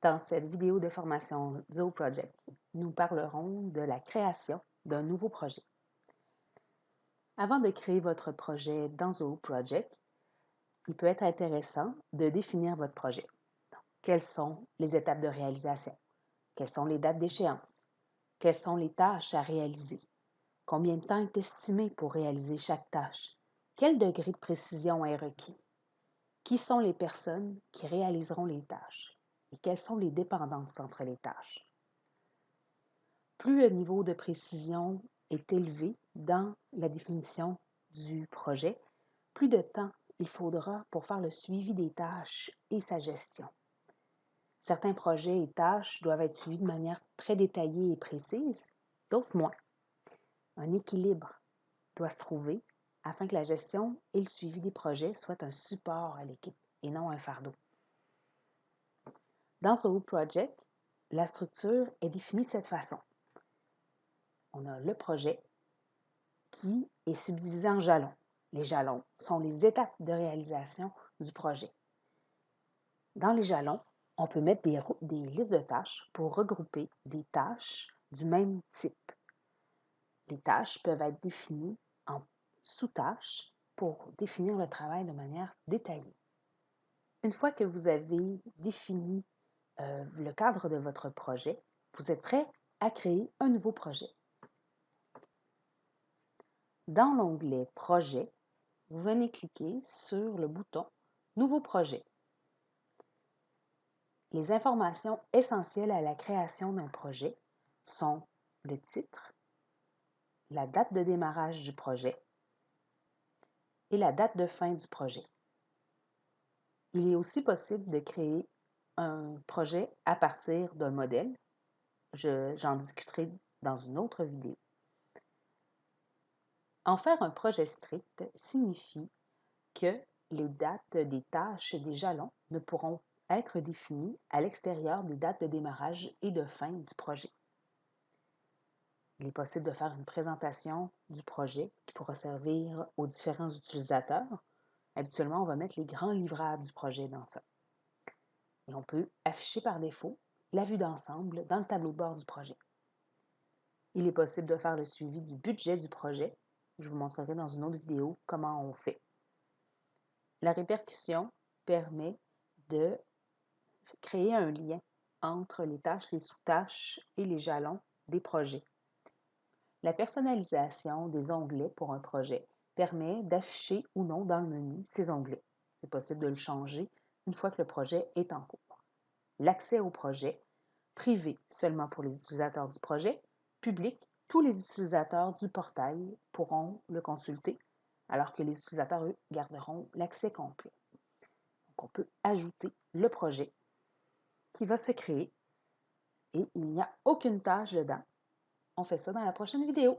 Dans cette vidéo de formation Zoho Project, nous parlerons de la création d'un nouveau projet. Avant de créer votre projet dans Zoho Project, il peut être intéressant de définir votre projet. Quelles sont les étapes de réalisation? Quelles sont les dates d'échéance? Quelles sont les tâches à réaliser? Combien de temps est estimé pour réaliser chaque tâche? Quel degré de précision est requis? Qui sont les personnes qui réaliseront les tâches? Et quelles sont les dépendances entre les tâches? Plus le niveau de précision est élevé dans la définition du projet, plus de temps il faudra pour faire le suivi des tâches et sa gestion. Certains projets et tâches doivent être suivis de manière très détaillée et précise, d'autres moins. Un équilibre doit se trouver afin que la gestion et le suivi des projets soient un support à l'équipe et non un fardeau. Dans Zoho Project, la structure est définie de cette façon. On a le projet qui est subdivisé en jalons. Les jalons sont les étapes de réalisation du projet. Dans les jalons, on peut mettre des listes de tâches pour regrouper des tâches du même type. Les tâches peuvent être définies en sous-tâches pour définir le travail de manière détaillée. Une fois que vous avez défini le cadre de votre projet, vous êtes prêt à créer un nouveau projet. Dans l'onglet « Projet », vous venez cliquer sur le bouton « Nouveau projet ». Les informations essentielles à la création d'un projet sont le titre, la date de démarrage du projet et la date de fin du projet. Il est aussi possible de créer un projet à partir d'un modèle. J'en discuterai dans une autre vidéo. En faire un projet strict signifie que les dates des tâches et des jalons ne pourront être définies à l'extérieur des dates de démarrage et de fin du projet. Il est possible de faire une présentation du projet qui pourra servir aux différents utilisateurs. Habituellement, on va mettre les grands livrables du projet dans ça. Et on peut afficher par défaut la vue d'ensemble dans le tableau de bord du projet. Il est possible de faire le suivi du budget du projet. Je vous montrerai dans une autre vidéo comment on fait. La répercussion permet de créer un lien entre les tâches, les sous-tâches et les jalons des projets. La personnalisation des onglets pour un projet permet d'afficher ou non dans le menu ces onglets. C'est possible de le changer une fois que le projet est en cours. L'accès au projet, privé seulement pour les utilisateurs du projet, public, tous les utilisateurs du portail pourront le consulter, alors que les utilisateurs, eux, garderont l'accès complet. Donc, on peut ajouter le projet qui va se créer et il n'y a aucune tâche dedans. On fait ça dans la prochaine vidéo.